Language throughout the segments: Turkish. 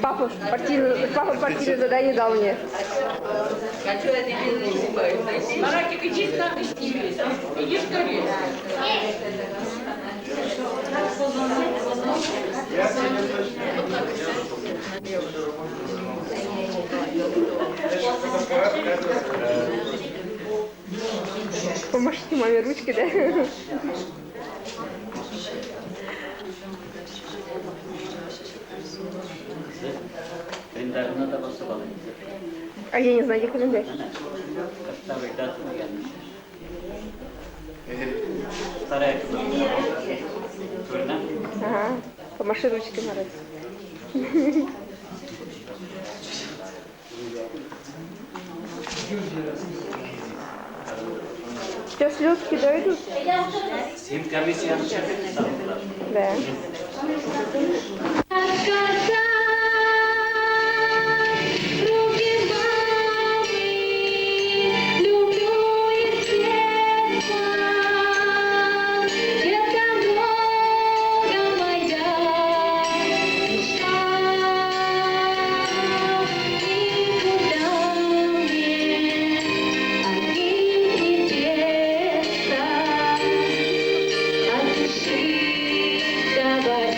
Папа партийное задание дал мне. Маратик, иди там и сними. Иди скорее. Помашите маме ручки, да? Kalendarına da basıp alın. А я не знаю, где календарь. Hatta bir data mı gelmiş? Старая кızım. Fırına. Ага. Помаши ручки, Марат. Сейчас слезки дойдут? Sim komisyon sandılar. Да. Давай,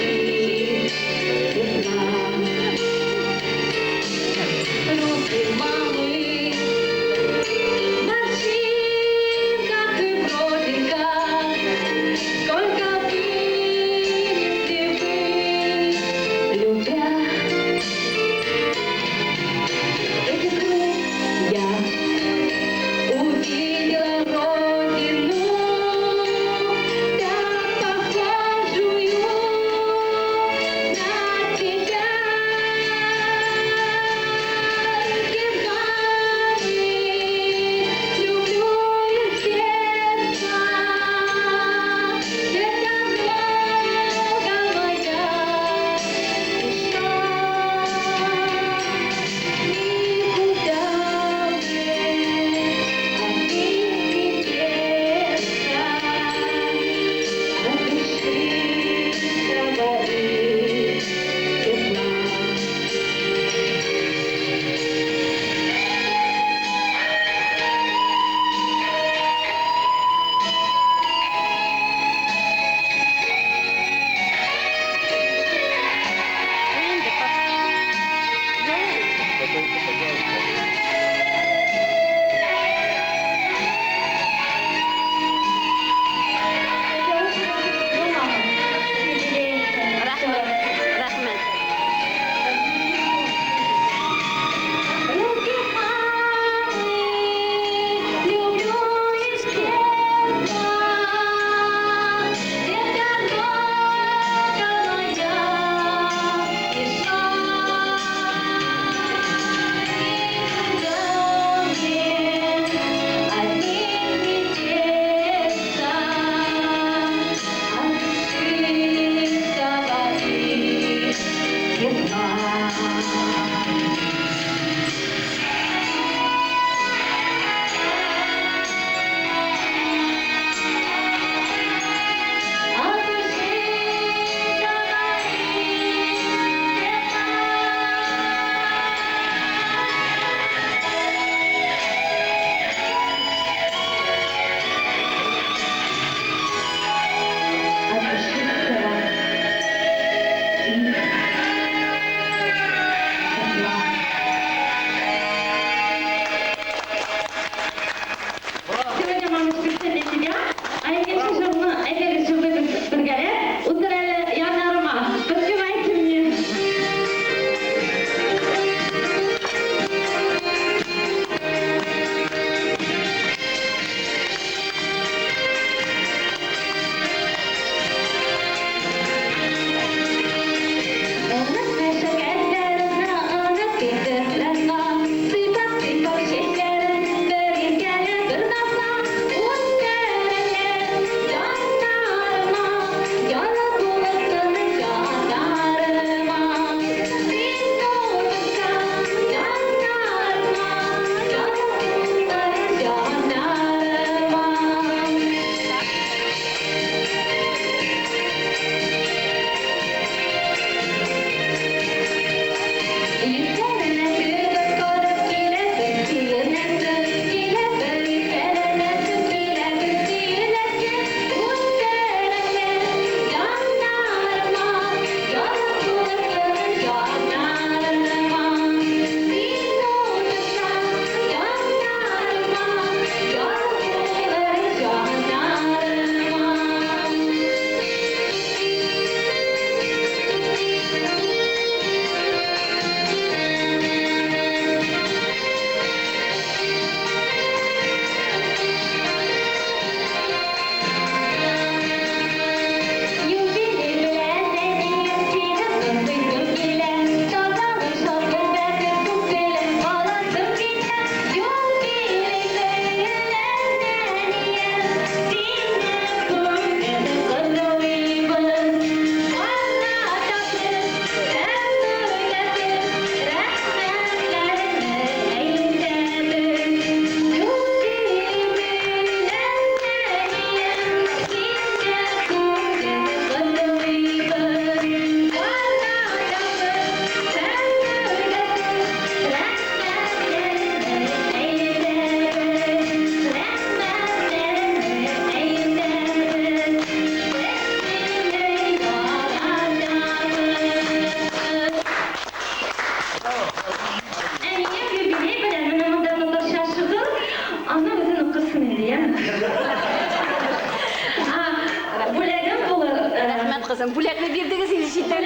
kızım. Bulakla birdiniz ilişkiden.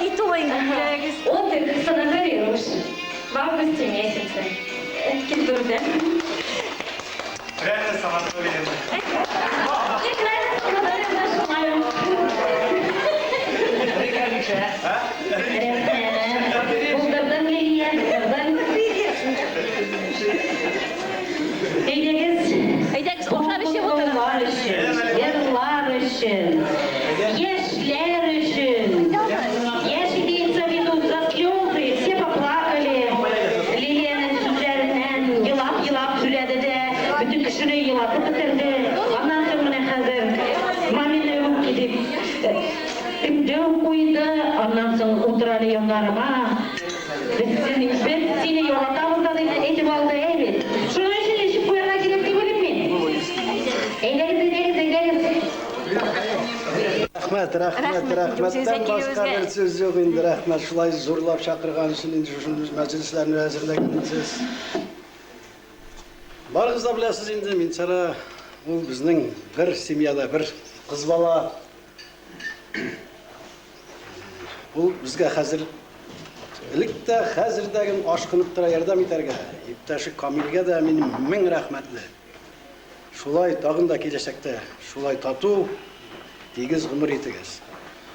İt olayın bulakız. O Türkistan'a veriyormuş. Var mı istemeyesiniz? Kim durdu? Ben de sana söyleyeyim. Buldurdan geliyor. Aydakız oşa bir şey bu tarafa. Yıllar için, gençler için, yaşadığınız виду заслёзы, все поплакали. Lilia'nın sözlerinden yılap söyledi de, bütün kişini yılatıp bitirdi. Ondan sonra hazır, Mami'ne yok gidip, döv koydu, ondan sonra oturarı yanlarıma. Biz seni yolatamız da etip aldı evet. Şunun için işi koyana girip değil mi? Eğleniz. Rahmet. Rahmetten başka bir söz yok indi. Rahmet. Şulay zorlap çakırgan için indi şunun meclislerini hazırlayınız. Barınız da bilesiz indi. Minçara bu bizning bir semiyada bir kız bala. Bu bizge hazır. İlk de hazırdagi aşkınıptıra yardam eterge. İptaşı Kamilge de benim min rahmetli. Şulay tağın da gelecekte. Şulay tatu. Tegiz gümür etigiz.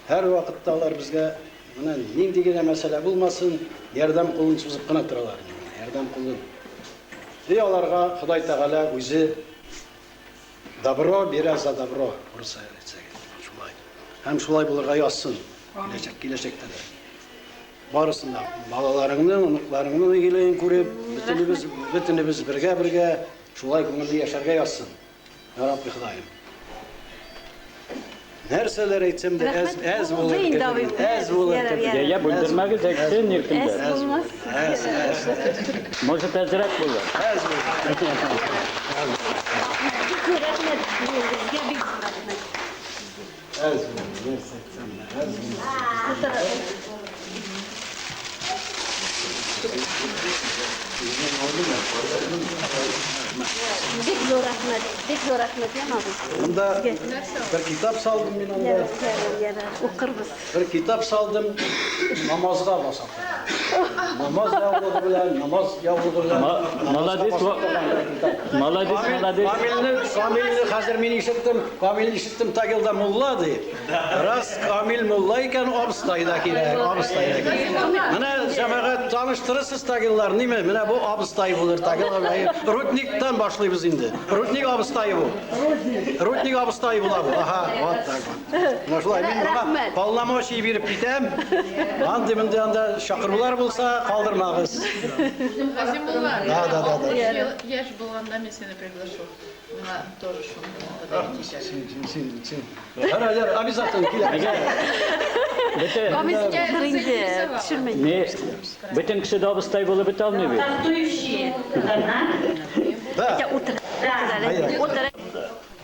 Her vakittalar bizge buna nendegine mesele bulmasın, yardam kulun çizip kına turalar. Yardam kulun. Diyorlarga Xuday Teala özü dabro biraz da dabro bursa edecek. Şulay. Hem şulay bulurga yazsın. Gelecekte de. Barısında balalarının, onuklarının geleyin görüp, bütünümüz birge şulay көңілді yaşarga yazsın. Ya Rabbi Xudayım. Nerseler etsem de ez olur. Ez olur. Ya bildirmeniz eksin yırtımda. Es bulmaz. Ez. Может, azrak bulur. Ez olur. Rahmet. Bizge bir rahmet. Ez olur. Nerse etsem de ez olur. Bek zor rahmet yamadım. Bunda bir kitap saldım ben onda. Okuruz. Bir kitap saldım, namazga basak. Namaz yavruğu bilen, namaz yavruğu bilen. Молодец. Kamilni hazır men işittim tagilda mulla deyip. Ras Kamil mulla iken abstayda kerak, Mana cemaat tanıştırırsız tagillar nime? Mana bu abstay bulur tagil. Rutnikdan başlayız indi. Rutnik abstayı bu. Rutnik abstayı bula bu. Aha, vat tak. Maşallah men bana pallama şey berip gitem. Andiminde anda şakırlar bulsa kaldırmağız. Азимулла, Да. я же была на месте, приглашу. Она тоже шум. Hayır, обязательно kiler. Ne? Bütün kişi de abistay bulup bit almıyor. Бастующие кыздарна. Da.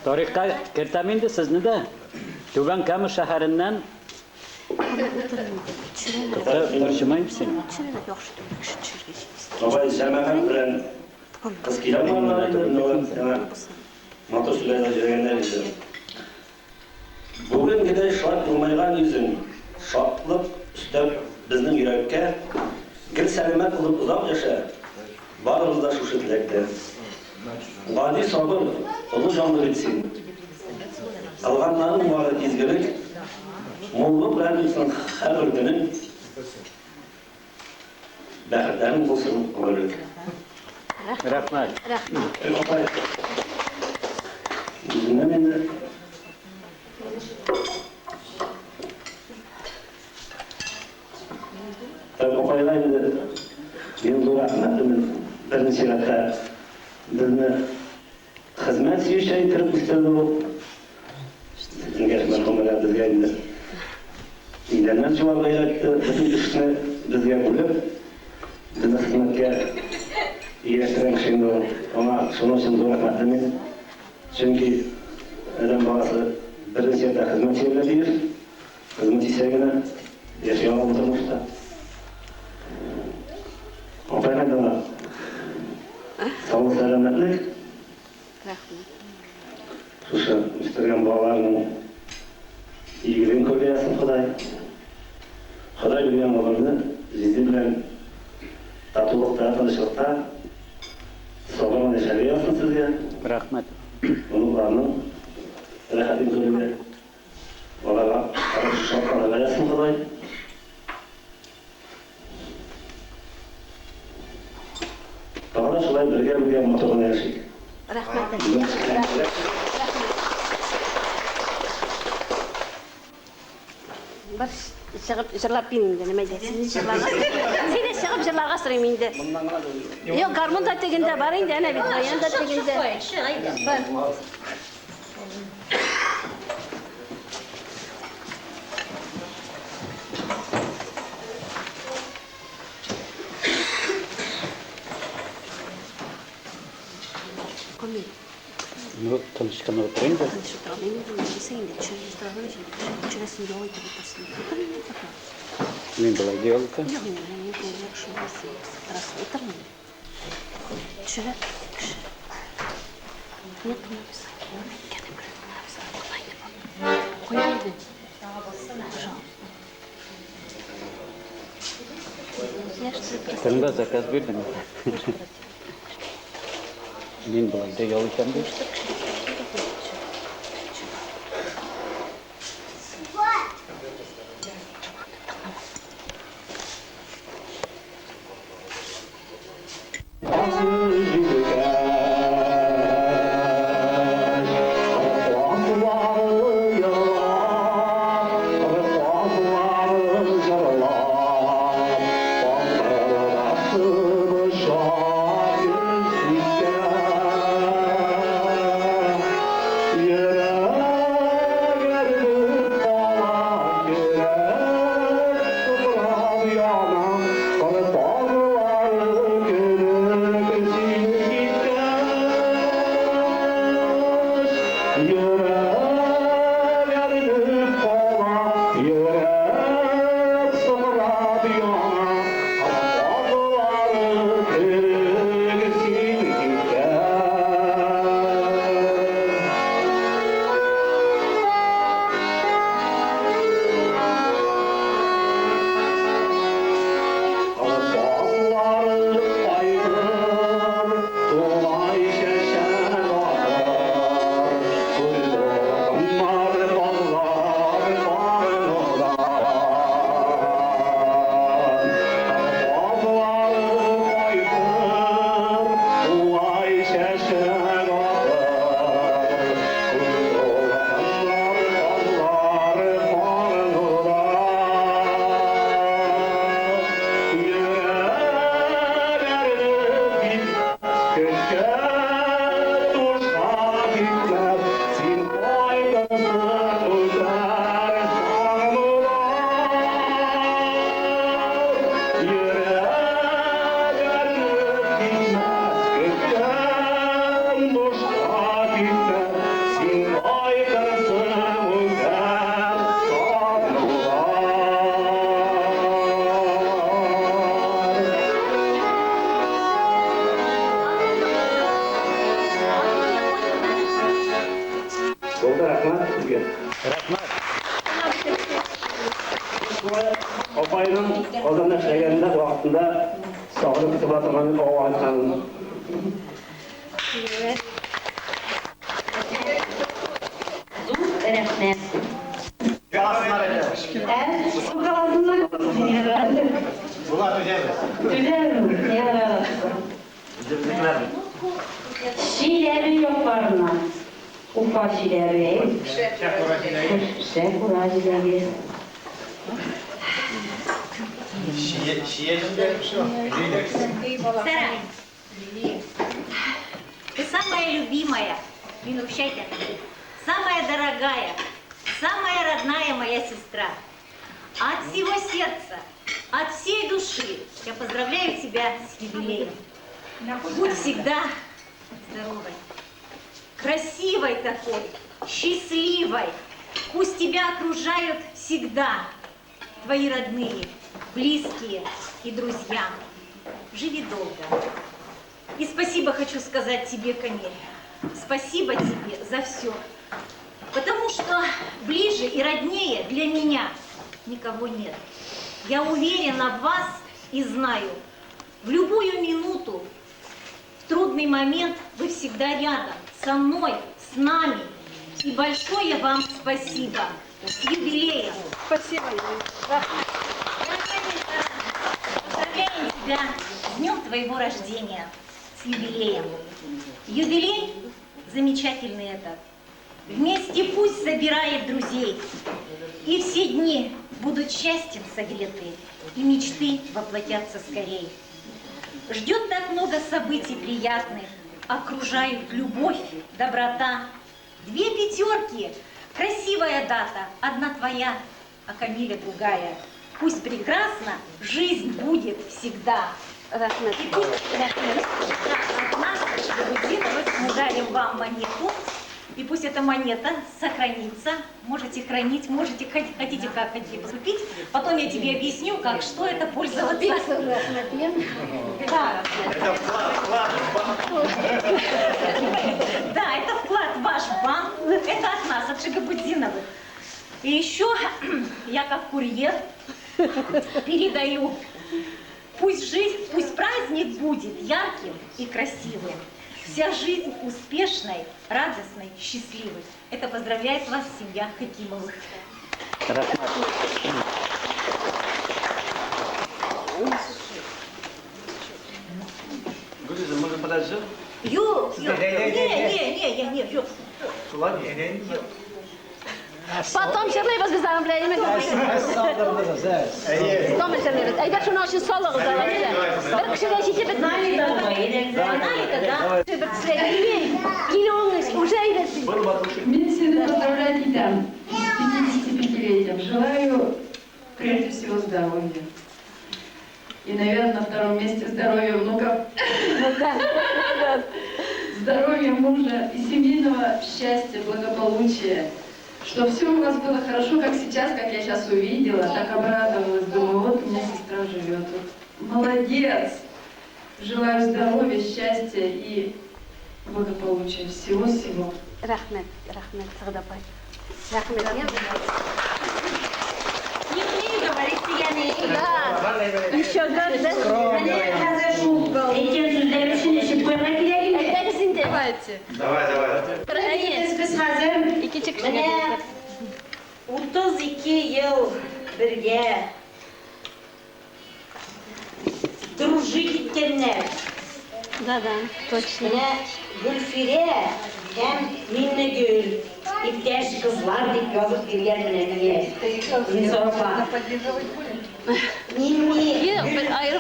Tarihte kertemindi sizni de. Tuban Kamu şehrinden Barışmayım seni. Baba cemaat bilen kız kiramlarla motor sürüyle yürüyenler idi. Bugün gide şart bulmaygan yüzün şartlık üstep bizning yürekke gil selamet olup uzak yaşa. Barımız da şu şiddetle. Vadi sabır, ulu canlı bitsin. Kılganların var izgilik, mulluk bilen bilsin her bir günün bəxtlərin olsun ömürlük. Rahmet. Dinləməyində Opaylaydı, yıldır rəhmətimiz birinci rətə bizni xizmət şey kirib istədi o. Sizin mərhəmələr bizə indi. İlənmez cevap gayretti, bütün işini bizə bulup bizni xizmətə iyiləştirən şimdi o. Ona şunun için zor rəhmətimiz. Çünkü adam balası birinci rətə xizmət yerlədir. Xizmət isəgini yaşayana oturmuşda. Opaylaydı sağlık selametlik. Şuşa istirgen bağlarının игілігін көбейсін Құдай. Құдай берген ғұмырды жезден білен татулықта, тыныштықта соған нәшәре алсын сізге. Рахмет. Оның барының рахатын көруге оларға шалқаны бересін Құдай. Тағала шылай бірге мұтығын әршік. Рахмет. Бір шығып жырлап берейін де, неме де, сен де шығып жырларға сұрайым енді. Yok, гармонда тегінде бар енді, әне бит, баянда тегінде. Бар. Komi. Ну, tanışkana oturayım da. Tanışıklar, benim de sayın da, çöresin yolu tabii. Ben böyle diyorum ki. Yok, yok, şu arası oturmayın. Şöyle, ne yapıyorsun? Kendi bırakın abi sana kolaydı bak. Koyalım. Sen de zakaz verdin. Ben böyle yol itemdim. Apayının ozanlık şeylerinde vaktinde sağlık sıfatının o açanın. Рәхмәт. Сукаласыннан Şiileri yok barına. Ufa şiileri. Şekuracileri. Сара, ты самая любимая, самая дорогая, самая родная моя сестра. От всего сердца, от всей души я поздравляю тебя с юбилеем. Будь всегда здоровой, красивой такой, счастливой. Пусть тебя окружают всегда твои родные, близкие и друзья. Живи долго. И спасибо хочу сказать тебе, Камиль. Спасибо тебе за все. Потому что что ближе и роднее для меня никого нет. Я уверена в вас и знаю, в любую минуту, в трудный момент вы всегда рядом, со мной, с нами. И большое вам спасибо. С юбилеем. Спасибо. Поздравляем тебя с днем твоего рождения, с юбилеем. Юбилей замечательный этот. Вместе пусть собирает друзей. И все дни будут счастьем согреты, и мечты воплотятся скорей. Ждет так много событий приятных, окружают любовь, доброта. 2 пятерки, красивая дата, одна твоя, а Камиля другая. Пусть прекрасна жизнь будет всегда. И пусть от нас, Гудзиновых, мы дарим вам монету. И пусть эта монета сохранится. Можете хранить, можете, хотите как хотите поступить. Потом я тебе объясню, как, что это пользоваться. Да. Это вклад в банк. Да, это вклад в ваш банк. Это от нас, от Шигабудзиновых. И еще я как курьер передаю. Пусть жизнь, пусть праздник будет ярким и красивым. Вся жизнь успешной, радостной, счастливой. Это поздравляет вас семья Хакимовых. Гулиза, можно подожди? Не. Ладно, Потом жырлайбыз biz аны біләйме? Потом жырлайбыз. Әйдә шуның өчен салыгыз да. Бер кешегә җитеп бетмәй. Бер кешегә килоңыз уже әйдәсин. Мен сені поздравлять идем с 55-летием. Желаю прежде всего здоровья. И, наверное, на втором месте здоровья внуков. Здоровья мужа и семейного счастья, благополучия. Чтобы все у вас было хорошо, как сейчас, как я сейчас увидела, так обрадовалась. Думаю, вот у меня сестра живет. Вот. Молодец! Желаю здоровья, счастья и благополучия. Всего-всего. Рахмет, Сагдапай. Рахмет. Не умею говорить, я не Да. Еще год, Эти сөздер үшін ішіп қоймай келейін бе? Әйдәсин. Давай. Біз қазір İki çıkış. міне 32 yıl бірге дружить еткенler. Да, точно. Міне Гүлфире һәм Миннегүл иптәш кызлар дип язып биргән менә Инсафа. Мини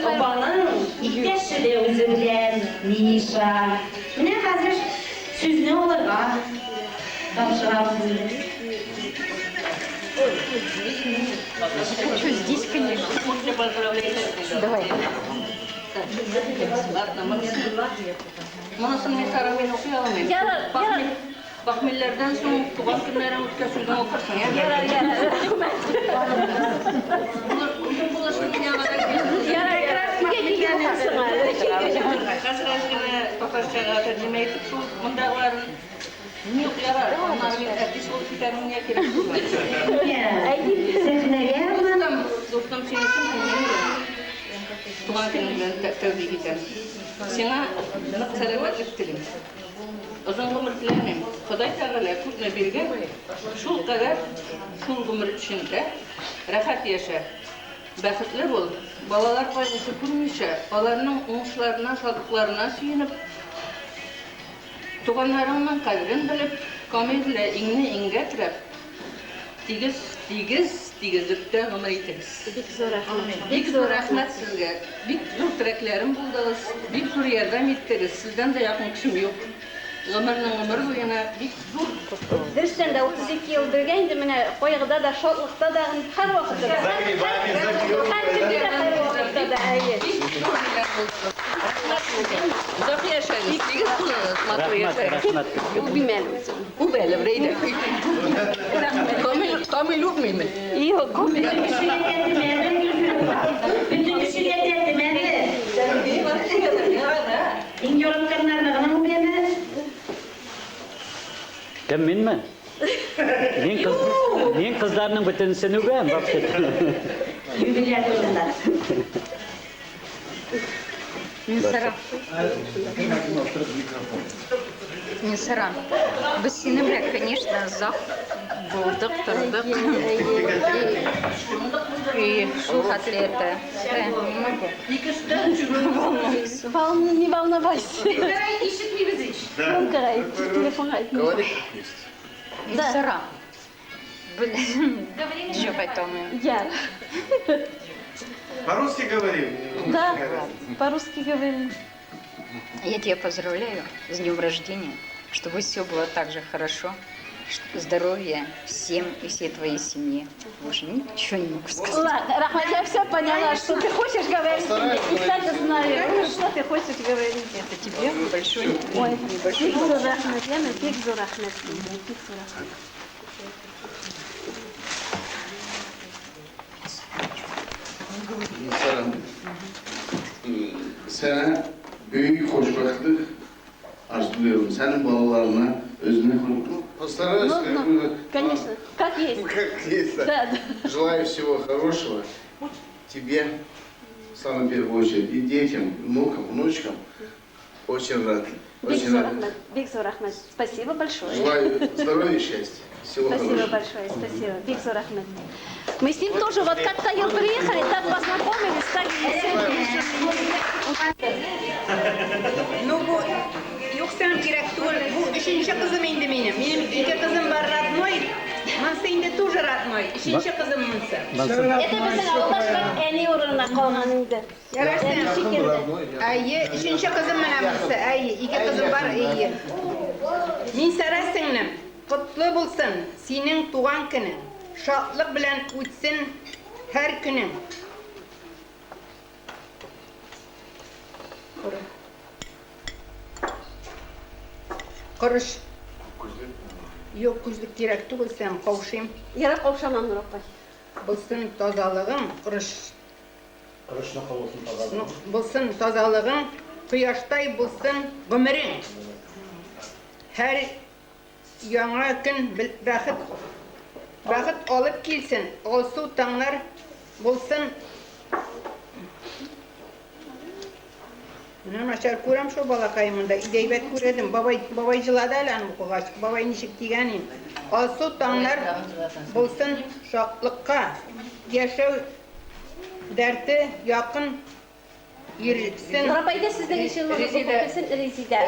Гүлбаның иптәше дә үзе белән Миша. Менә хәзер сүзне алырга тапшырабыз. Что здесь, конечно. Давай. Monosun mesarı okuyor alayım. Yarar. Bakmillerden sonra tuban günlerin utkasından okursun ya. Yarar. Bulaşın yanına gelin. Yarar. Gel okursun. Kasırasına Tatarçaga tercüme etip şu bundaların yok yarar. Onların ertesi olup biterin niye gerek olmaz. Dostum senin için tuban gününden tebrik ederim. Sana selametlik dilerim. Uzun ömür dilerim. Xuday Teala ko'pni bergan. Shu qadar shul umr ichida rahat yasha. Baxtli bo'l. Bolalar qayg'usi ko'rmaycha, ularning o'ng'ishlaridan, sodiqlaridan suyunib, tug'anlaringning qadrini bilib, komillar ingni inga tirab, tigizlikda umr etamiz. Bek zo'r rahmat sizga. Bek zo'r tilaklarim bo'ldingiz. Bek zo'r yordam etdingiz. Sizdan da yaqin kishim yo'q. Ömür boyuna bek zo'r. Dersten de 32 yıl birgeydi. Mine koyğıda da, şotlukta da, her vakitte de. Her türlü de her vakitte de. Uzak yaşayınız. Tigiz bulunuz. Matlı yaşayınız. Bu bilmeyelim. Bu benim reyde. Kamil yok muyum? Yok, komik. Bütün kişiler de demeli. İngilizlerden ne kadar mı? Kim min mi? Мен kızlarının bütünsünü ben bak. Мисара, без синемля, конечно, зах булдык, тұрдық. И шул хатлеті. Не волновайся. Он говорит, телефон говорит. Мисара. Еще потом. Я. По-русски говорим? Да, по-русски говорим. Я тебя поздравляю с днем рождения, чтобы все было так же хорошо, здоровья всем и всей твоей семье. Больше ничего не могу сказать. Ладно, Рахмат, я все поняла, что ты хочешь говорить. И так знаю, что ты хочешь говорить. Это тебе большой, Ой, небольшой. Бигзур Рахмат, Яна, Бигзур Рахмат. Sana büyük hoşbahtlık arzuluyorum. Senin balalarına, özüne Ну, конечно, как есть. Как есть. Да, да. Желаю всего хорошего тебе, в самую первую очередь, и детям, внукам, внучкам. Очень рад. Очень рад. Бигзур Рахмат, спасибо большое. Желаю здоровья и счастья. Всего Спасибо хорошего. большое, спасибо. Бигзур Рахмат. Мы с ним тоже вот как Тайыл приехали, так познакомились, так и сегодня еще. Ну bu yoksam kerak to'g'ri. Bu 3-chi qizim endi mening. Mening 2 qizim bor родной. Mansa endi тоже родной. 3-chi qizim Mansa. Это bizim avlodlar eni o'rnina qolganingda. Yarasın. Ayyi, 3-chi qizim mana Mansa. Ayyi, 2 qizim bor, ayyi. Men sara singlim, qutlu bo'lsin sening tug'an kuning. Shodlik bilan o'tsin har kuning. Qurish. Yo'q, kuzlik kerak tug'ilsam qovshim. Yara qovshamam Nuroqay. Bo'lsin tozalig'im, qurish. Qurishni qilsin tozalab. Bo'lsin tozalig'im, quyoshday bo'lsin umring. Har yangi kun baxt olib kelsin. Olsu tanglar bo'lsin. Мен начар көрәм шо балакайымында, идейбет күредім. Бабай жылады әлән оқуғаш, бабай нишік дегенім. Алсу таңлар болсын шақлыққа, яшау дәрті яқын ерсін. Нұрапайда сіздің ішін оқысын Резида.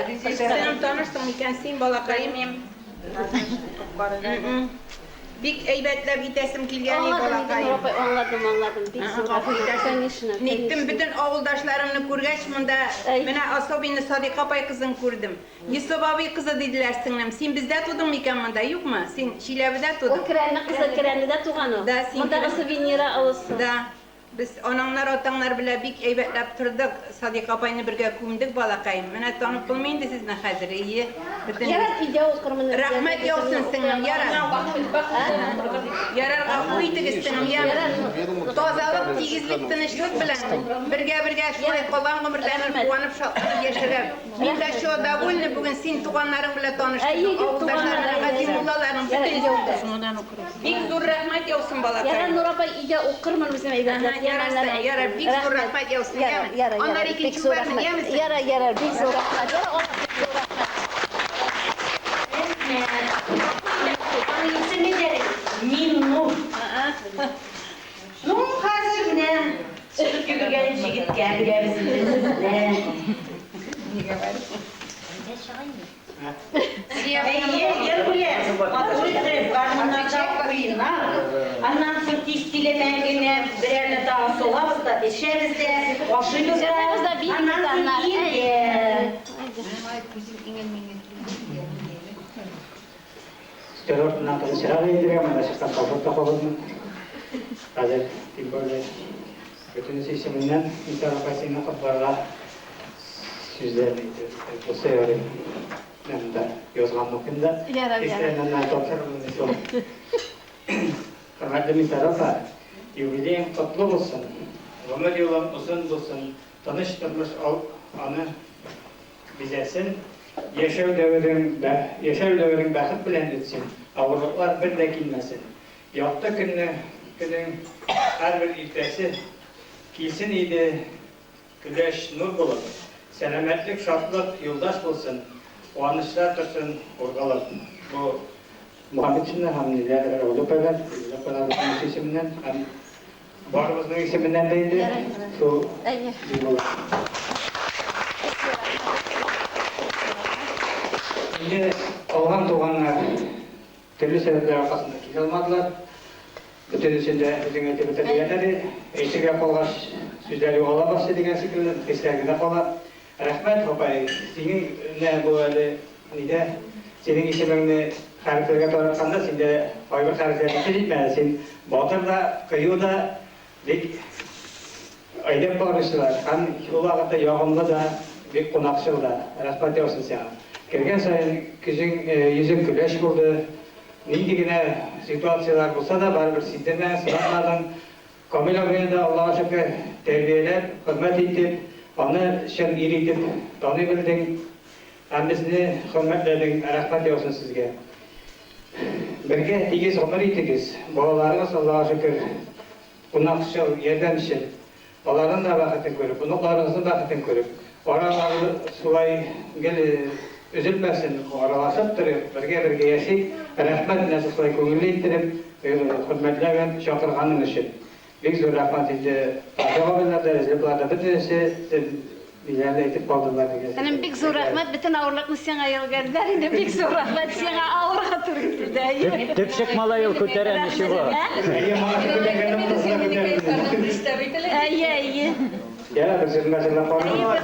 Сенім таныштың екен сен балакайым. Бик әйбәтләп итәсем килгән балакайым. Anladım. Nittим bütün avuldaşlarımını күргәч монда менә особенно Садыйка апай кызын күрдем. Йосыф абый кызы диделәр сеңлем. Син бездә тудың микән монда, юкмы? Син Шиләбедә тудың. Ул Кирәнне кызы Кирәннедә туган ул. Монда сувениры алысын. Да. Biz ananlar, atаңнар белән бик әйбәтләп тордык. Садыйка апайны бергә күмдек балакайым. Менә танып булмый инде сезне хәзер. Ярар идея укырмын. Рәхмәт яусын сеңлем, ярар. Ярар, гафу итегез сеңлем, ярар. Тазалык, тигезлек, тынычлык белән бергә шулай калган гомерләрне куанып шатланып яшәргә. Мин дә шо довольны бүген син туганнарың белән таныштым. Авылдашларың, Газимуллаларың бөтен. Бик зур рәхмәт яусын балакай. Ярар Нурапай идея укырмын үзем әйбәтләп. Ярар, бик зур рәхмәт яусын. Аннар икенче бүлмәне ямыз. Ярар, бик зур рәхмәт. Миннур. Ну, хәзер менә чыгып йөгергән җигеткә бирәбез. Аннан соң тиштилемәгенә берәрне тагы солабыз да, эчәбез дә, ашыйбыз да, аннан соң Стеллордан танışarak yedirəm, mən şəxsən qalxıqda qalırdım. Hazır, tüm böyle bütün seçimindən insan apasıyla qatlarla sözlərini bu severim. Mən də yazğan oxunda. İstəyənlər tapşırılır son. Hörmətli misafirlər, yubileyim qutlu olsun. Ömür yolun uzun olsun. Tanıştırmış anı bizəsin. Yaşar dövrün bəxit bilən etsin. ağırlıklar bir de kilmesin. Yaptı günün her bir iltesi kilsin iyiydi, güneş nur bulur. Selametlik, şartlık, yoldaş bulsun. Uanışlar tutsun, orgalık. Bu Muhammed Çin'den hamdiler, Olupeler, Olupeler isiminden, Barımızın isiminden deydi. Şu duygular. Şimdi olğan tuğanlar türlü sebepler arkasında kilolmadılar. Bütün içinde bizim eğitimde diyenleri, eğitim yapılğaç süzleri olamazsa degen şekilde keslerine kola. Rahmet Hopay, senin ne bu öyle nide, senin isimini harflerine doğratanda sen de ayrı harflerine gitmelisin. Batır da, kıyı da, dik aydın bağırışlar. Hem ulağıda yağımlı da, bir konakçıl da. Rahmet olsun sana. Kirgen sayın kızın yüzün güleş buldu. Neydigine situasiyalar bulsa da baribir sizden sınavlardan kamil ağrıyla Allah'a şükür terbiyeler, hürmet edip, onu şen iritip, tanıyabildin. Hemmisini hürmetledin, rahmet olsun sizge. Birge tigiz ömür itigiz. Bağlarınız Allah'a şükür kunakçıl, yerden işil. Onların da vakitini görüp, unuklarınızın vakitini görüp, oraları sulay üzülmesin, aralaşıp durup, birge yaşayıp, rahmet nasıl sulay köngüllü ittirip, hürmetleyen şakırganın için. Büyük zor rahmet edildi. Cevablarında, rezilliklarda bir tanesi ileride itip kaldılar. Senin büyük zor rahmet, bütün ağırlıklı sana yol geldiler. Yine büyük zor rahmet sana ağır hatırladı. Tüpşük malayıl köteren işi var. İyi. Ya, bizim mesela falan var.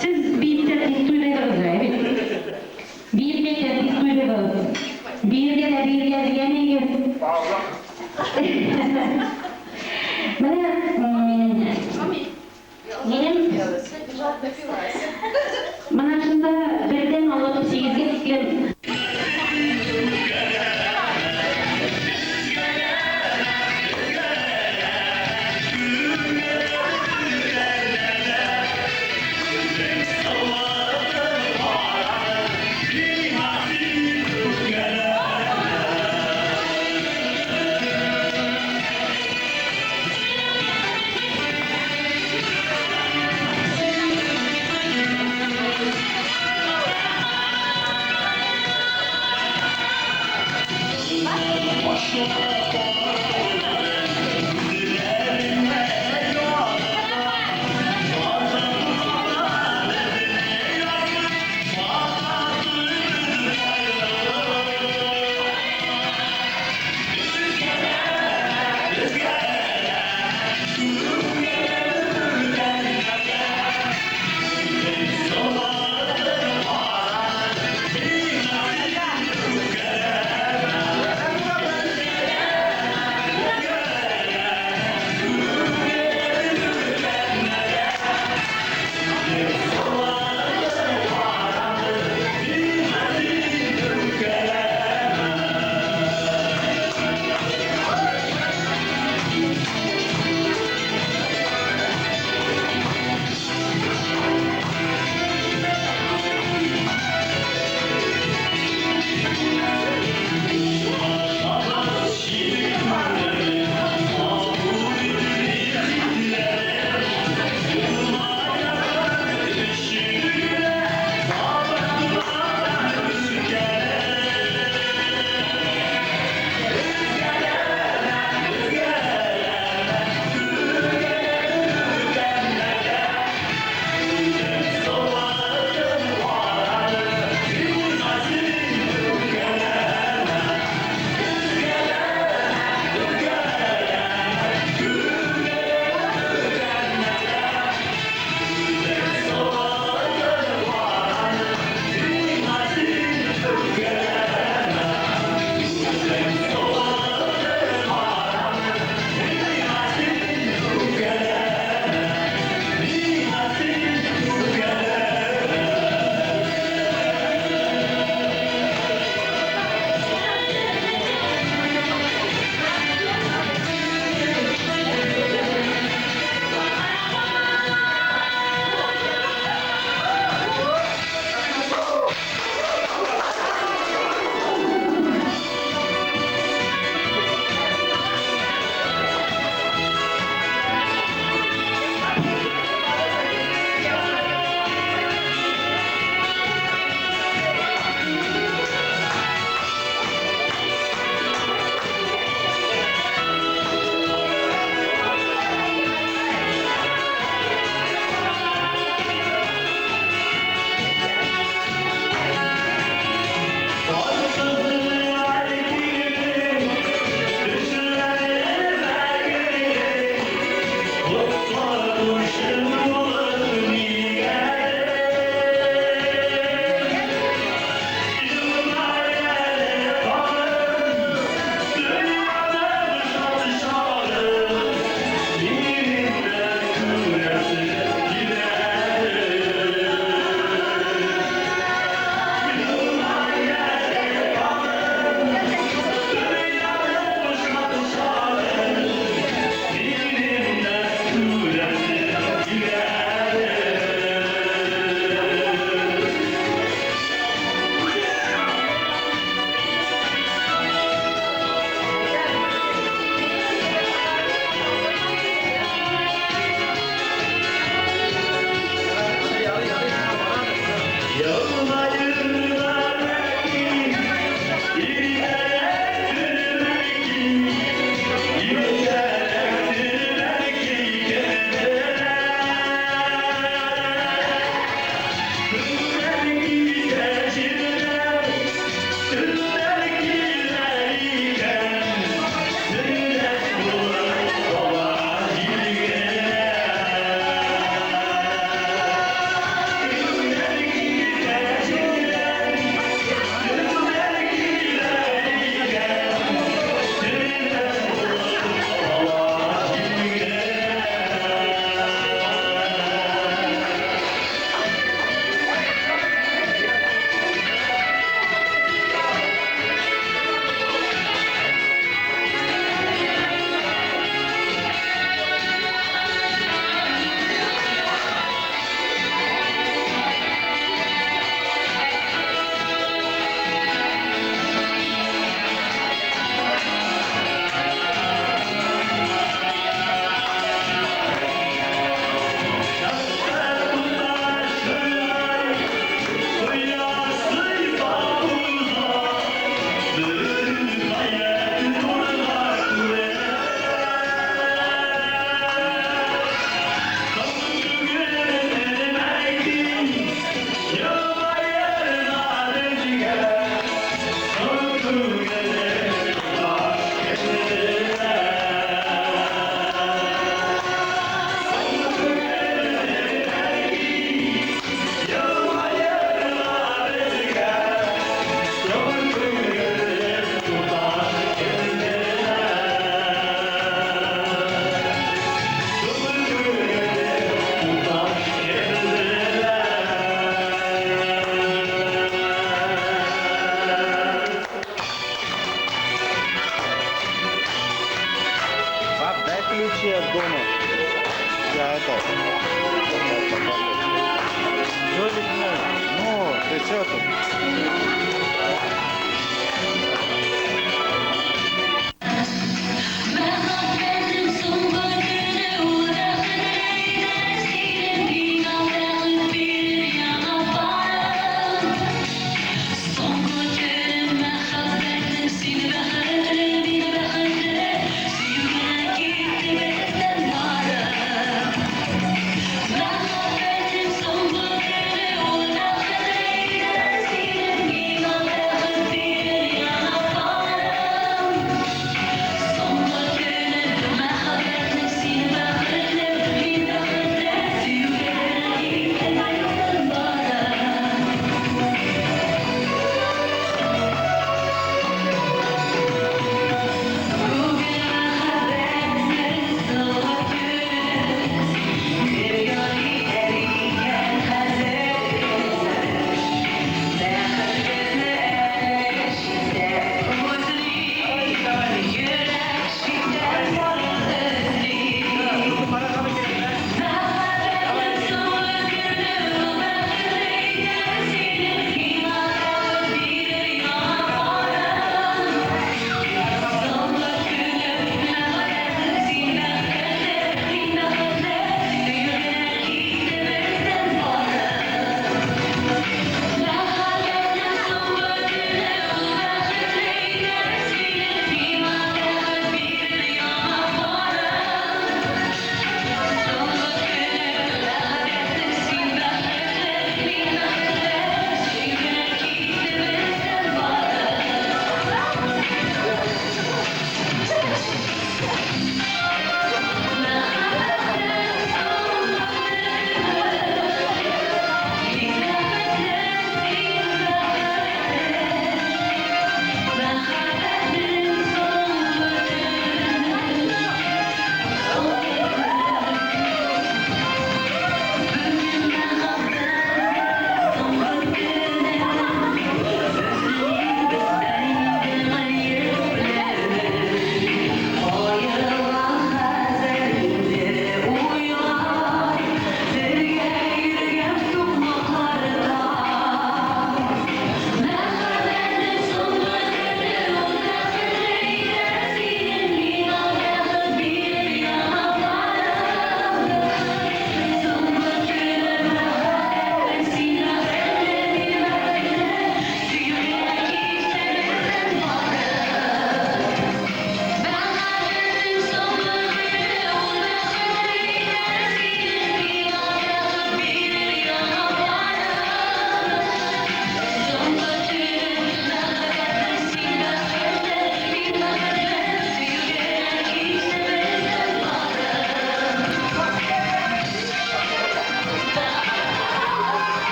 Siz bir tertip duyduğunuz gibi. Bir tertip duyduğunuz. Bir yemeği. Bana şunda birden alıp 8'e tiklim.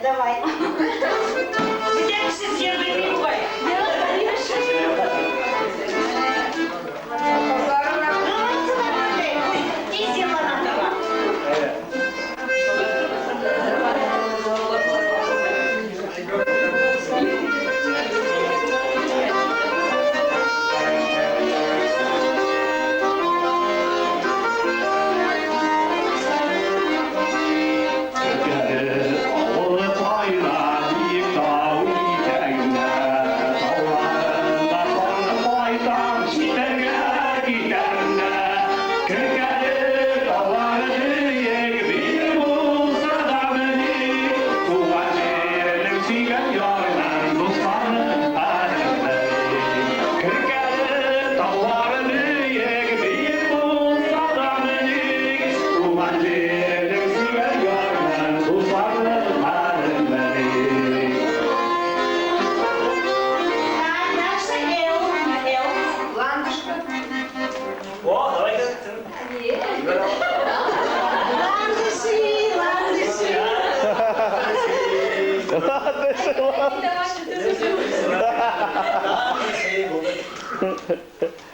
Давай. Где все сделали такое?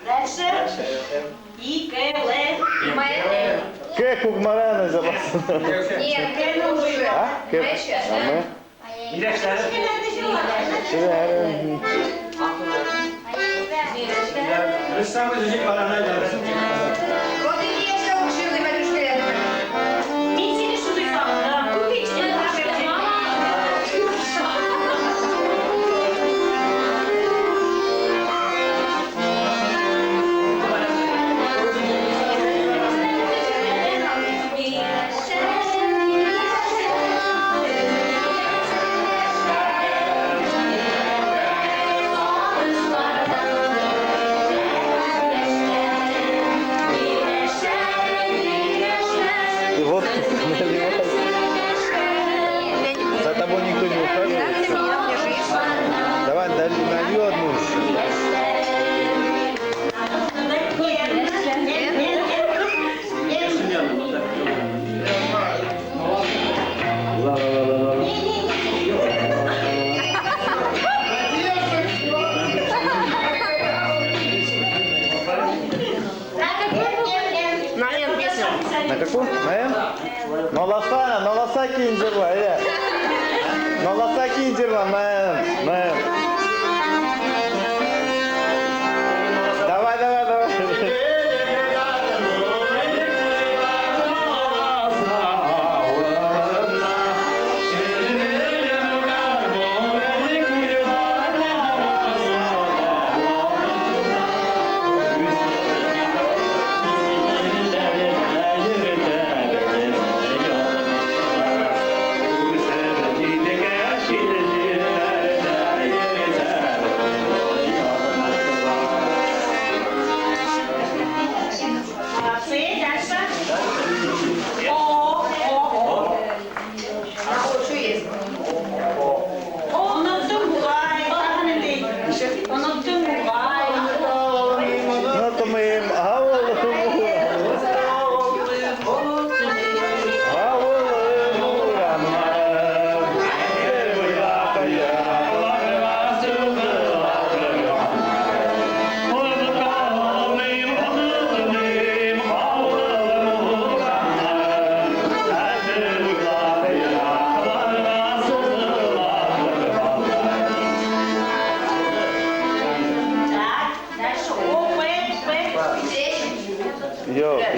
Дальше. Икеле. Ке кукмарена запас. Нет, К лучше. А? Ке. Вы сами же параноидом. Вот и есть, что учили, батюшка, я думаю. Идите сюда сам, да. Купите. И вот за тобой никто не ухаживает. Давай, налью одну. На какую? На М? Наласа киндерла, Наласа киндерла на М. На М. Давай.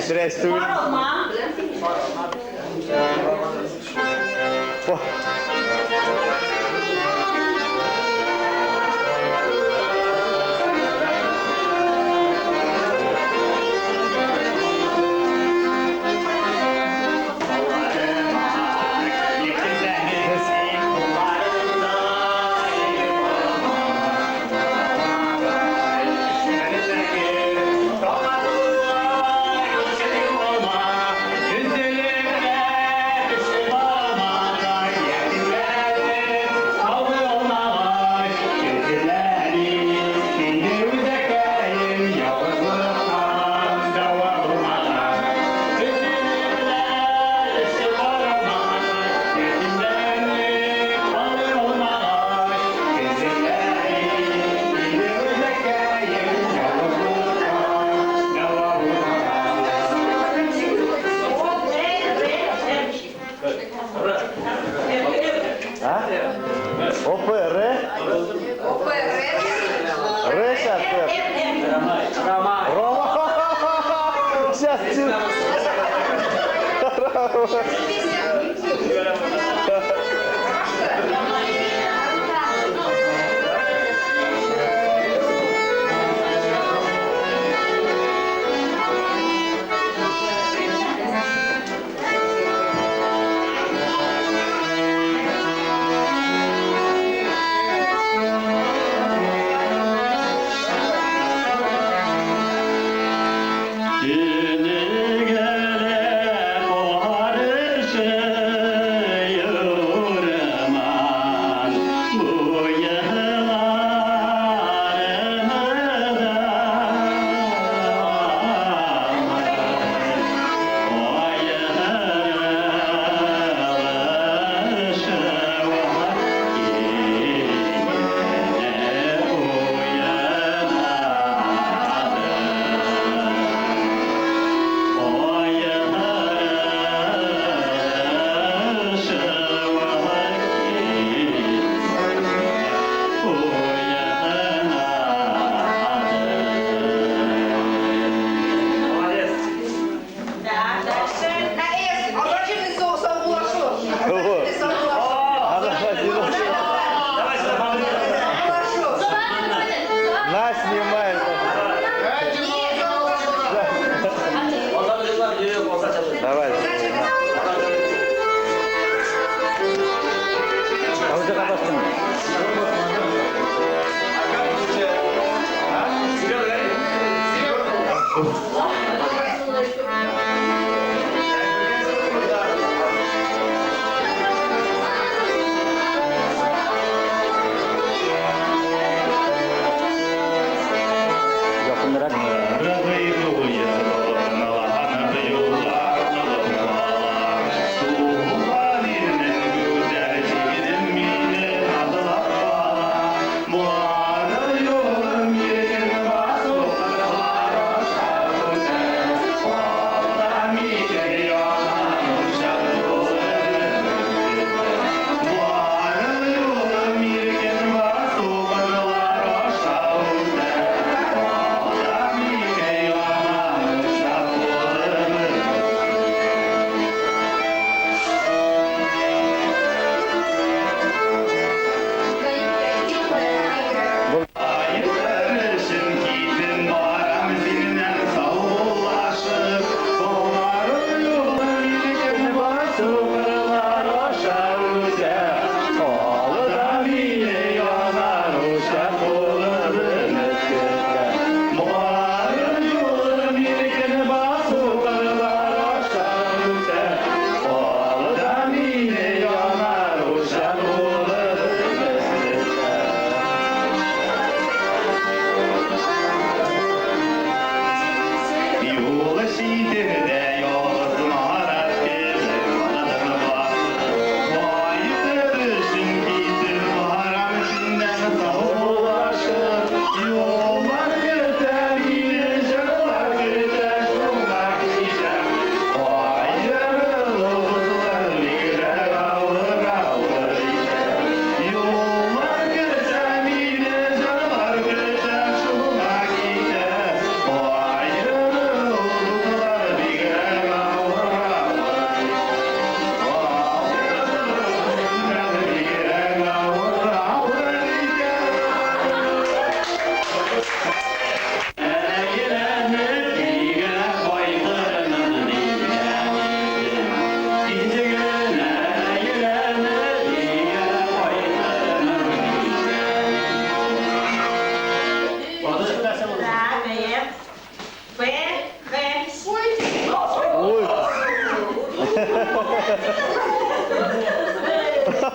Здравствуй.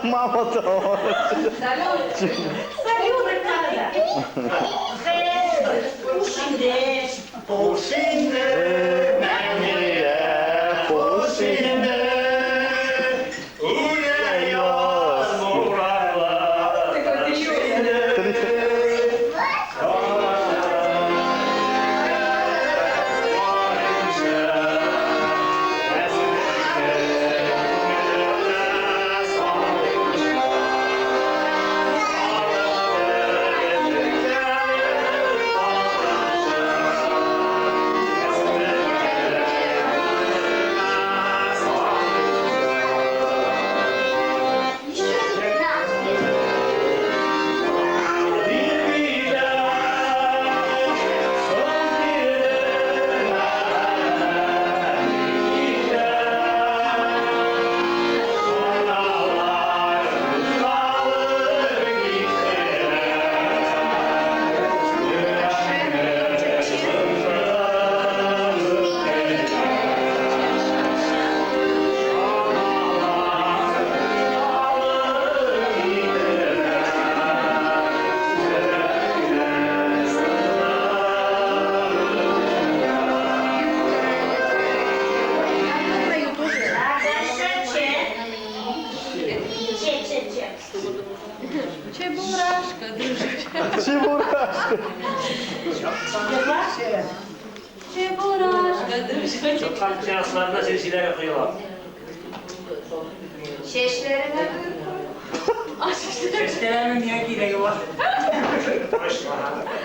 Мама того. Салют, Рикардо. Пушинде. Пушинде. Пушинде. Thank you. Çok seanslarında silsiler koyuyorlar. Şeşlerine Şeşlerimin niye gideyi var?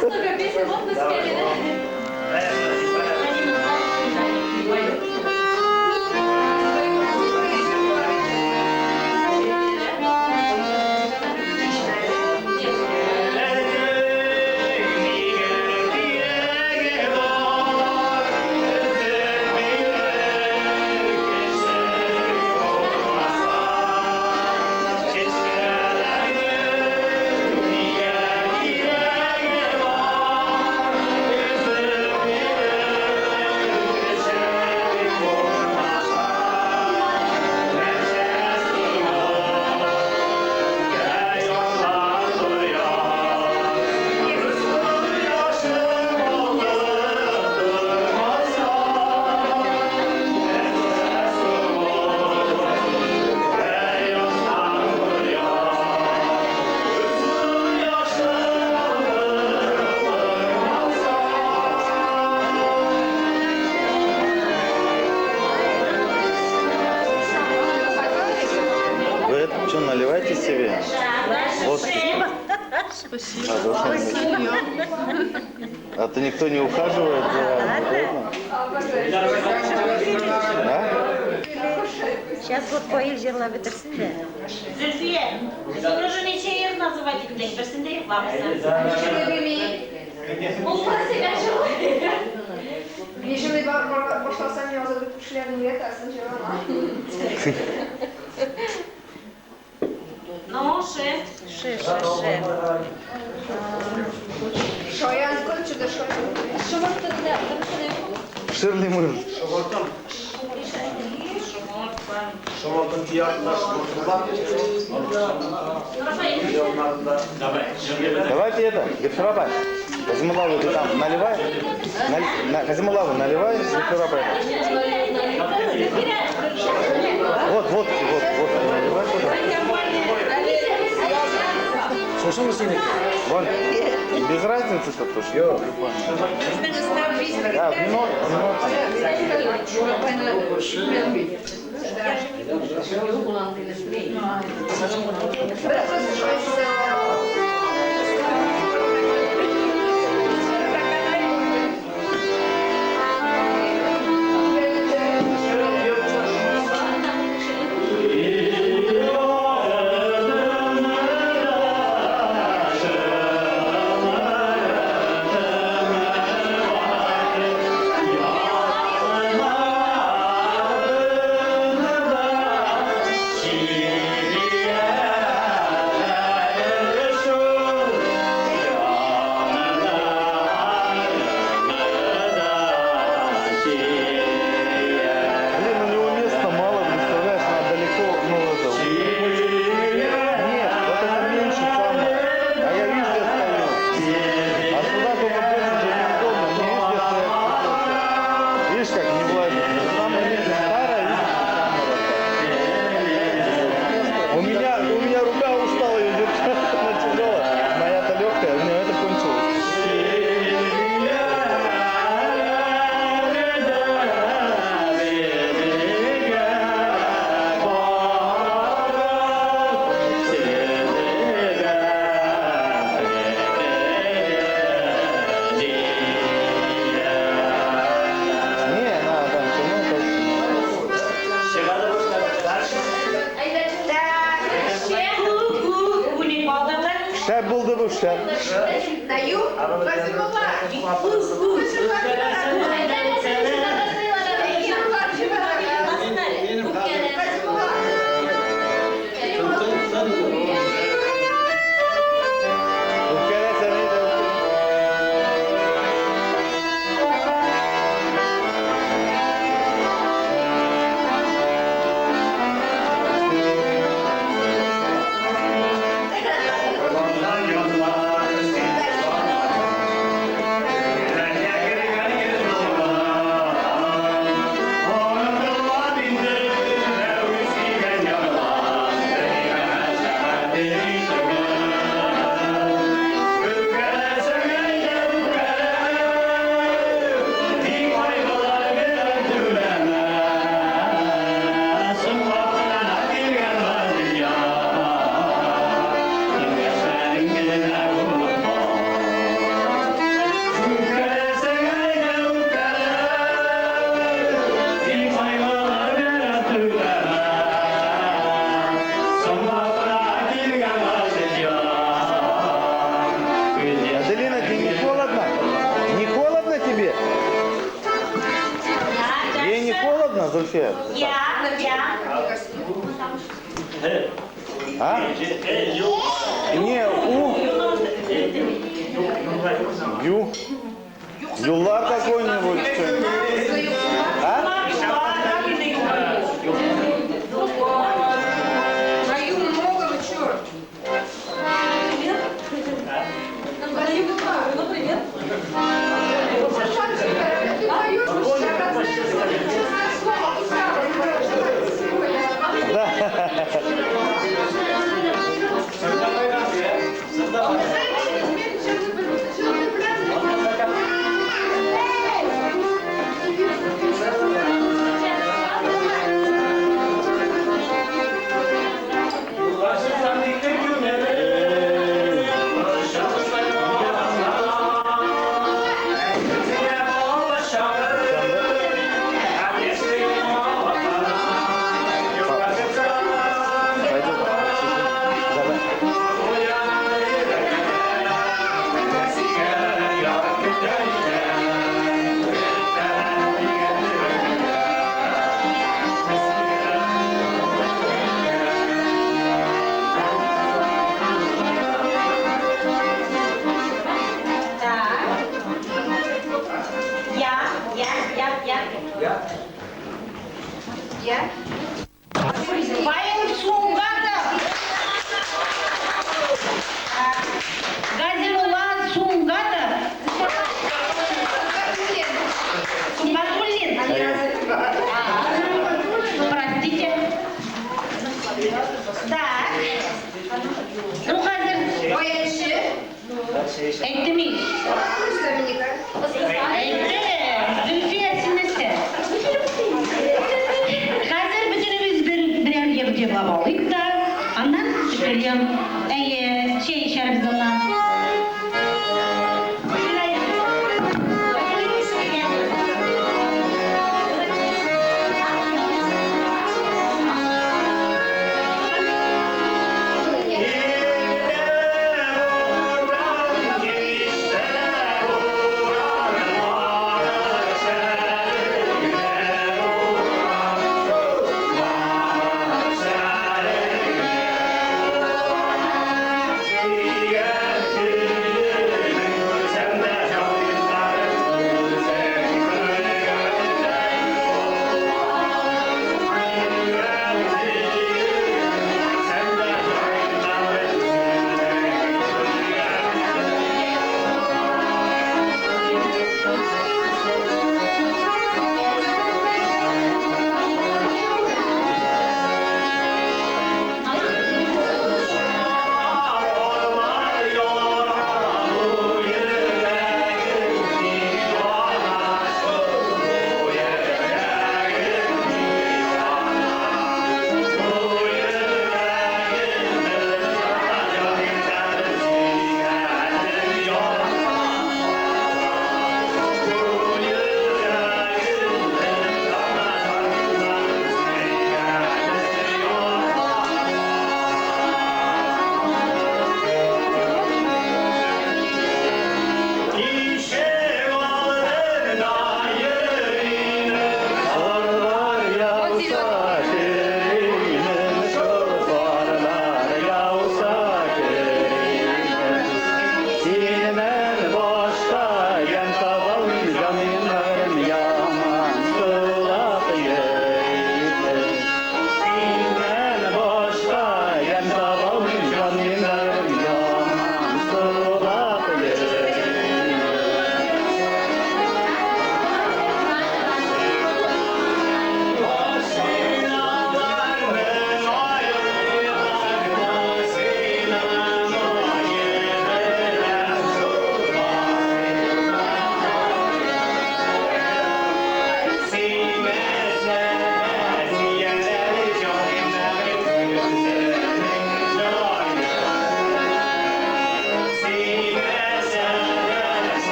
Слушай, песня вот на спели, да? Вы это что, наливайте себе? Вот. Спасибо. А то никто не ухаживает за этим? А? Сейчас вот koyu взяла bitirsin de. Zülfiye, sonra ne şey называть их bitirsin de yapamazsın. Jeżeli poszła sami o zadać poszliaduje, to jestem zielona. No, szef. Şoyan koy, czy też şoyan? Ширли мы. Şomotun fiyatına Давайте это, Гершарабай. Казимулаву ты там наливай. Казимулаву наливай, Гершарабай. Вот, наливай туда. Şoşun mu seni? Вон, без разницы тут уж. Да, вино. Şer buldu bu şer. Dayı, Казимова. Зульфия. Я. А? Не, У. Ю. Юллар какой-нибудь. А? Павел Сунгатов. Газимулла Сунгатов. Сунгатуллин. Простите. Так. Ну, хазір. Әйттімей. Зульфия сіңлісі. Қазір бүтініміз бірер жерде алайық та, андан түсірем. Şey içeriz ondan.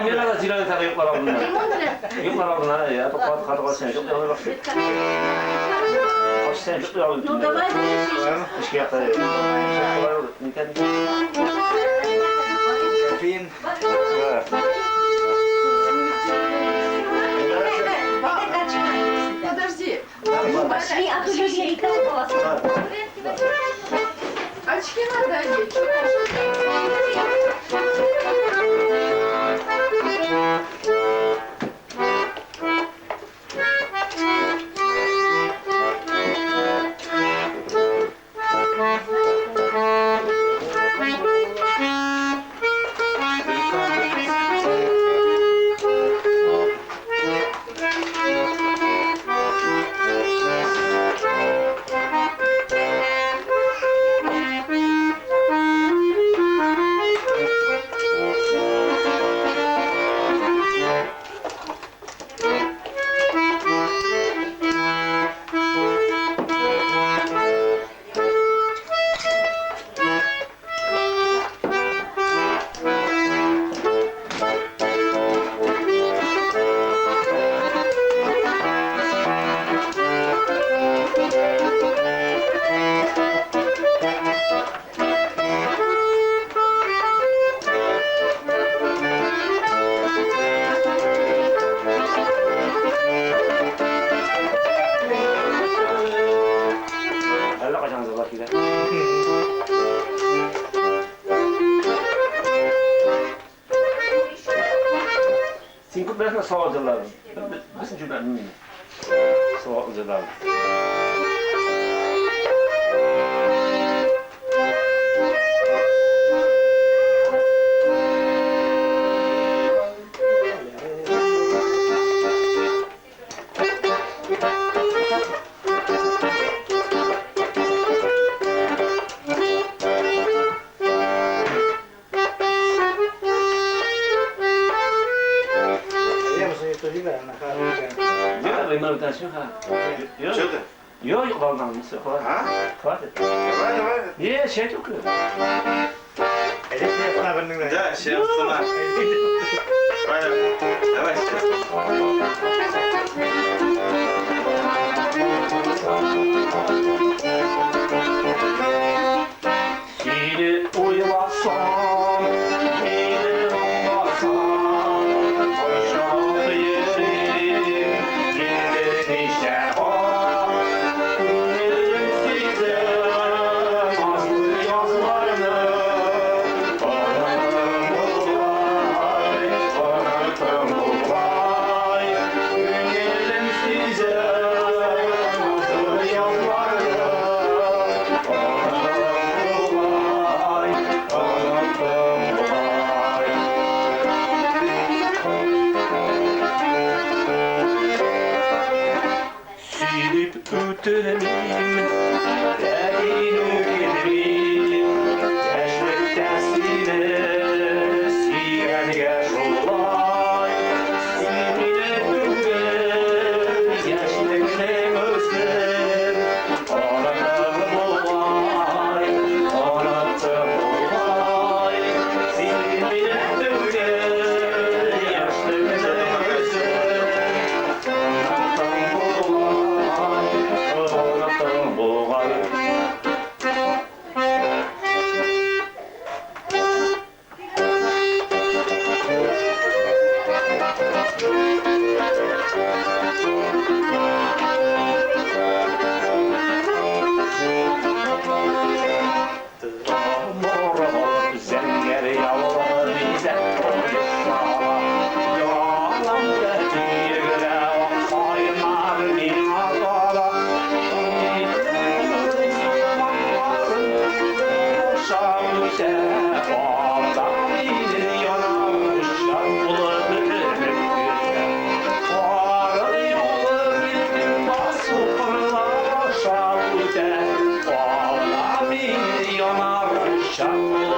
Мен ана зираны тағы юқлар алдына. Юқлар алдына, я тоқат қатыға сен жоқ деғалай бақшы. Қош сен жоқ деғалай. Ну давай. Ішке яқта. Кофеин. Подожди. Пошли, а то люди не толкалась. Очки надо одеть. Sağ olun. Bizim cümlenin sağ olun. Yok yok vallahi nasıl falan. Ha? Hadi. Hadi. Ye şey çok. Elif ne yapma benimle? Да, сейчас сама. Давай Seni uylasam, beni olmasam, aşağı yerim, giderim işe bak. Gönlüm size aslı yazlarını, anlatım bu vay. Gönlüm size aslı yazlarını, silip ötelemeyim, derinu gelirim, teşvikten sile, siyenige şolay, simine döngel, yaşlıkle özlem, anlatım olay, anlatım olay, simine döngel, yaşlıkle özlem, anlatım olay. Zenger yavrular bize koyuşlar, yalan getirle saynar min azala. Şam'te adam bilir yanan uşak bulur. Varı yolu bildim basıpırlar Şam'te adam bilir yanan uşak bulur.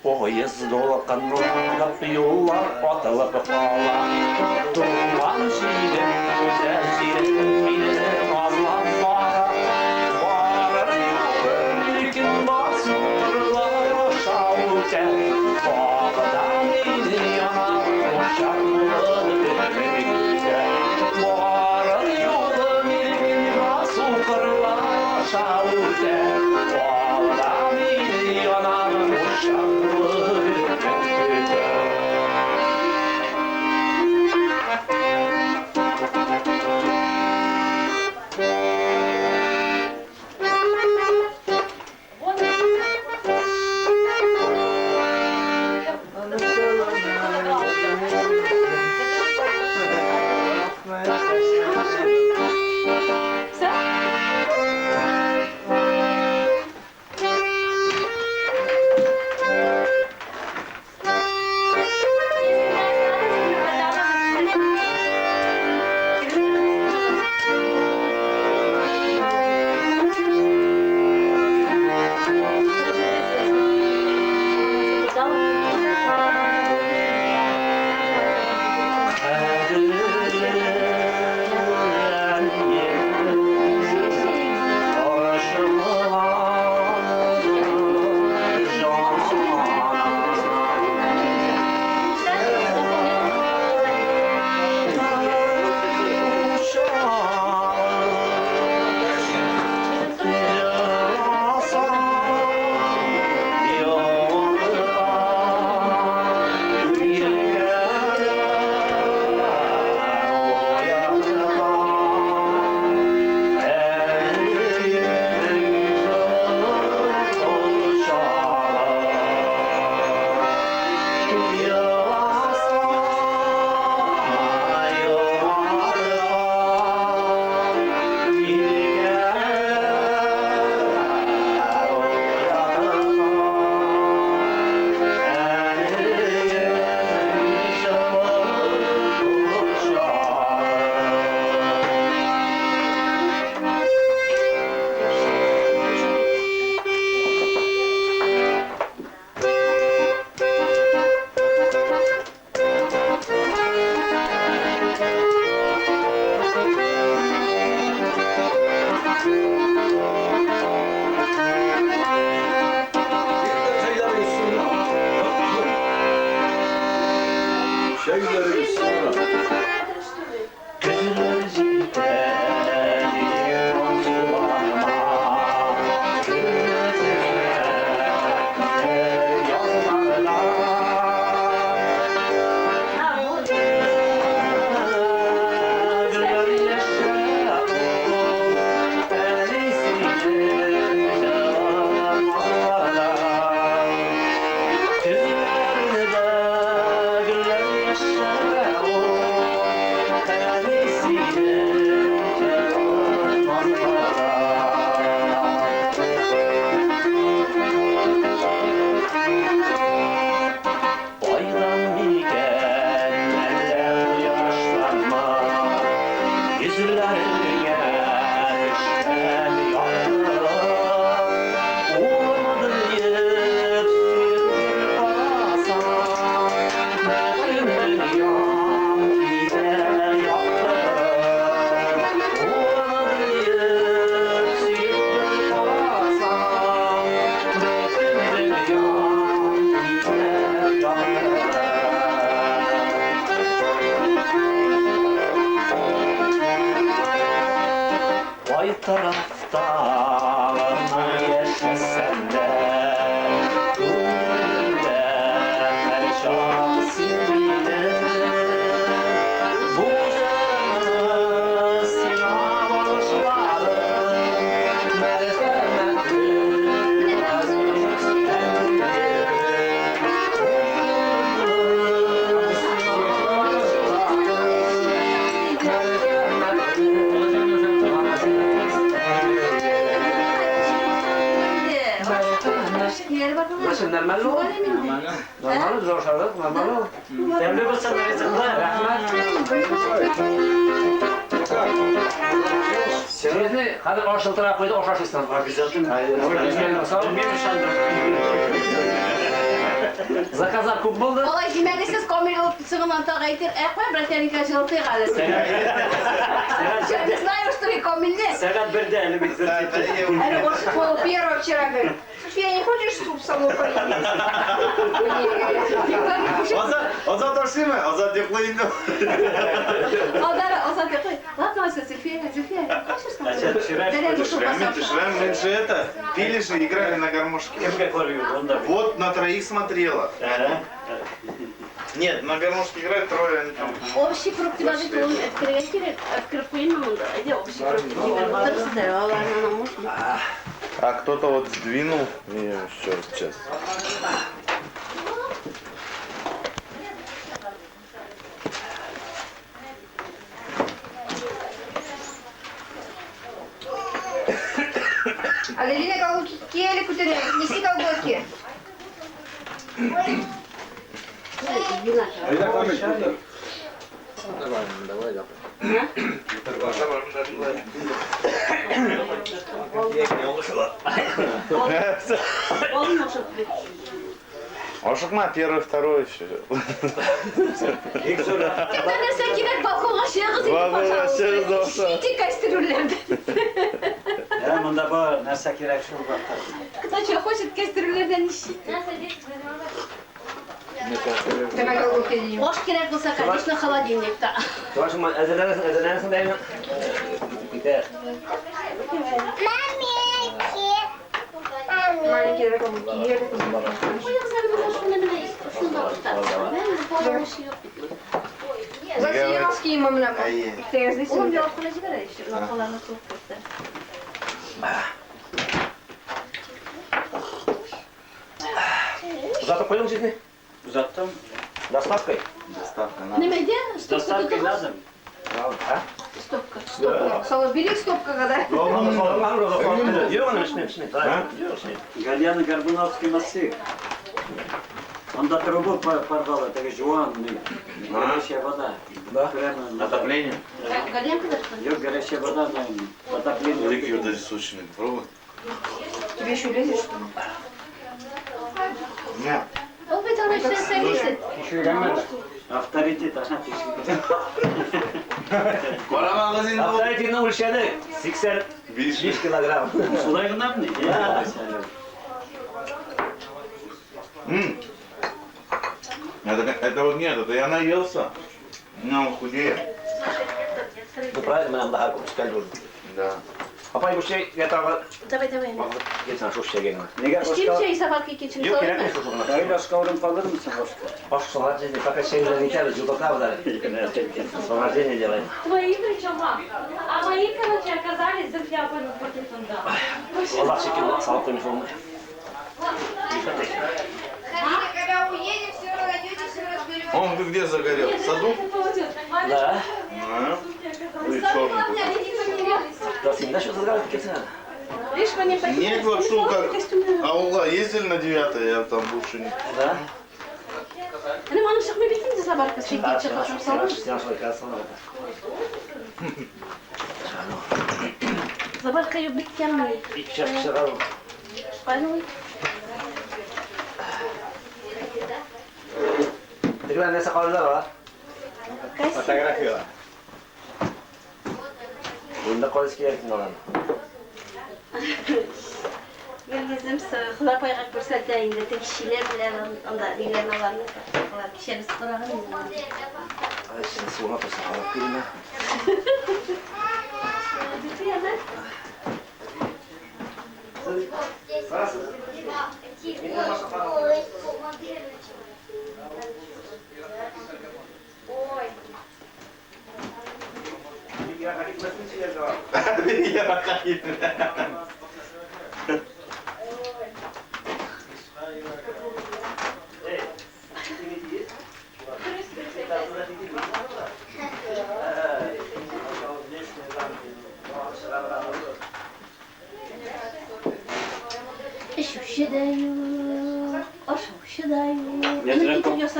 Поезд долақанлап yollar atılıp qala. Duman şirin, güzel şirin, benim azlanmara. Varır ömrükün basıpırlar Hadi karşıltıra koydu, o şaşırsın. Заказа күп булды. Олай демәк, сез камера алып сыгыннан тагайтыр, әкмә братяника җылты галас. Я не знаю, что и камилне. Сәгать 1-дә әле бит. Первого вчера говорит, София, не хочешь суп со мной поесть? Azat taşı mı? Azat yoklayın da. Azat yapayım. Bakma Зульфия. Мы же это, пили же, играли на гармошке. Вот на троих смотрела. Нет, на гармошке играют трое, они там. Общий проптивазит он открыть koyayım mı bunda? Hadi общий проптивазит. Tabii de Allah'ın anamı. А кто-то вот сдвинул ее еще сейчас. Алевина колготки кели кутыны, неси колготки. Ашыкма, первый, второй еще. Neresi gerek balkona şey kızı Balkona Şiti kastırırlardı. Ya bunda bu neresi gerek şu vakta. Kıza çok hoş kastırırlardan işi. Ты на колготки не. Hoş gerek olsa конечно холодильникte. Doğru ezelersin değil mi? Gider. Маленькие колготки ели. Bu yazarımda şunu bile şunu tutar. Ben de falan şey yok. Засиянские мамна. Oğlum bir okula gider işte. Okullarına çok kötü. Uzatıp koydun mu sizni? Uzattım. Dostavkой. Доставка Ne medya? Доставкой надо. Stopka. Салабирик стопка когда. Yok onun içine içine. Yok içine. Галина Горбуновский мостик. Он до трубы порвал, это жуанный. Горячая вода. Да? Прямо Отопление? Галем kadar. Yok, горячая вода на отопление. Великий вот эти сочные. Пробуй. Тебе еще лезешь, что ли? Нет. O bir tane şey sevmişsin. Авторитет, ага, ты. Para magazin bu. Avtoritini ölçedi. 85 kilogram. Şuraya kadar mı? Это вот нет, это я наелся. Ну, худею. Bu правильно, ben daha çıkarıyorum. Да. Papay bu şey getirme. Tabii tabii. Geçen şu şey gelme. İçtiğim şeyi sabah geçin. Yok gerek yok şu Hayır, başka orun kalır mısın başka? Baş sonra dedi fakat şeyleri içeriz, yutaklar da. Sonra ne делаем? Твои причем, а мои, короче, оказались зафляпаны против фонда. Allah şekil sağlık koymuş olmuş. Когда уедем, все найдете, все разберете. Он ты где загорел? В саду? Да. Ну и черный. Да, всегда что разговаривать кисна. Видишь, по ним Нет, вот что как аула ездили на 9-е, я там больше не. Да? Benim onu çıkmayı bitince sabah kız çekip çıkmışım sana. Sabah kayıp bitken mi? İki çıkaralım. Ben o Tekrar ne sakallar var? Fotoğrafı var. Bunda kolis kiyerin olan. Ben gezdim sıkıla paylaşıp gösterdiğinde tek kişiler bile onda diğerlerine var mı? Kişileri sıkılarım mı? Ay şimdi sonra da sakallar kıyma. Bitiremez. Я пока не.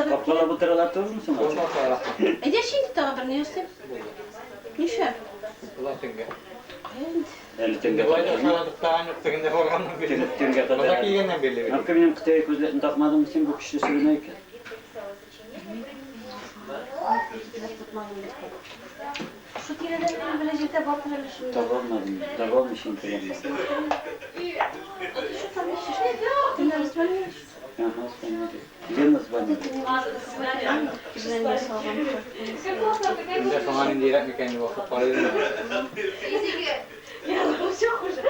Kapkala bu taralar atıyor musun? Ede şimdi tabi ne istiyor? Ne şey? 50 tenge. Tenge kadar. Hakkı benim kıtaya gözlerini takmadığım için bu kişi sürüneyken. Şu tirelerden bilecekte bakırlı şunu. Takılmadım. Takılmışım kıyamda. Şu tabii şişe. Dinler İsmail'e. Lena звонит. Şimdi sonra indirek mi kendi vakit parayı mı? Все хуже.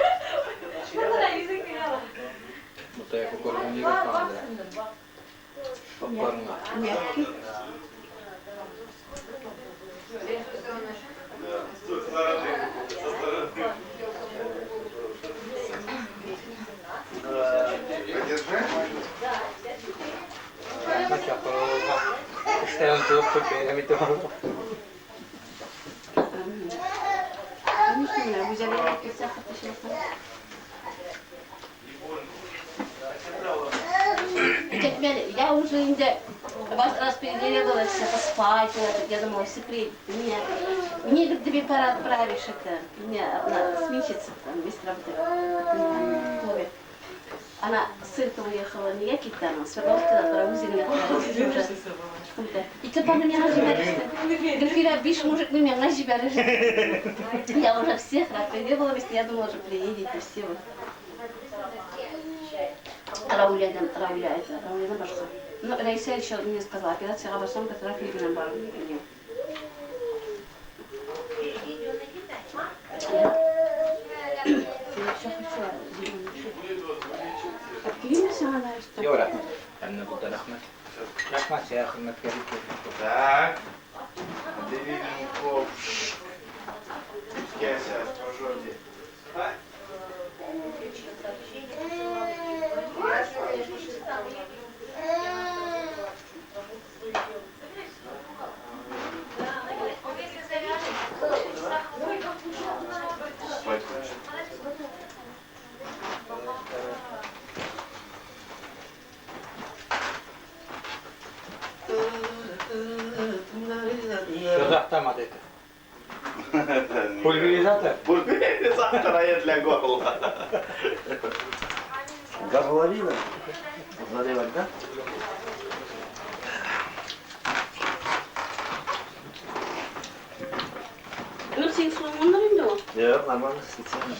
Bu da yapıp koyduğun gibi falan. Baklarım var. Kaç yapalım? İsteyen çok çok beğenmedim. Я уже распределилась спать, я думала, секрет. Мне говорит, тебе пора отправишь это. У меня одна сменщица там без работы. Она с сырка уехала, не я китана, свернула паровозили меня. И ты по мне наживаешь. Графира, биш мужик, вы меня наживаешь. Я уже всех распределилась, я думала, уже приедете все. Раулядан башка. Ну, Раиса еще мне сказала, операция барсам, которая фигурна бару. Yok rahmet. Ben de burada rahmet. Rahmet ya, hürmet gerek yok. Так. Девинков. Я сейчас пожалуйста. Şurada dedi. Пульверизатор? Пульверизатор, а я для горла. Горловина? Заливать, да? Ну, син сломан рынок. Нет, нормально, специально.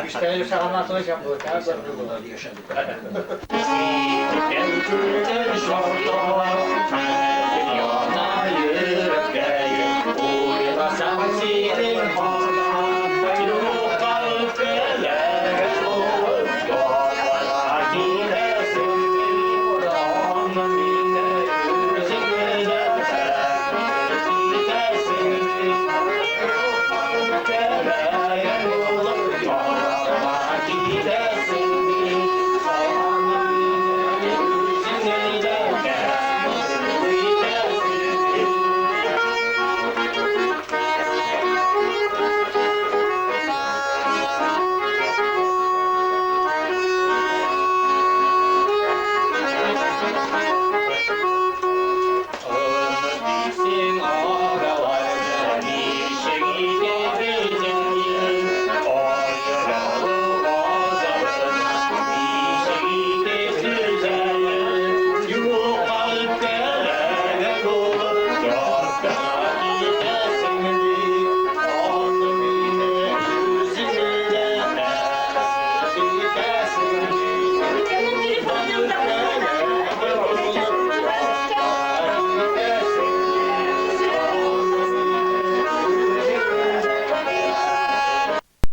İşte yaşayanlar sonra yapıyor. Yaşadık.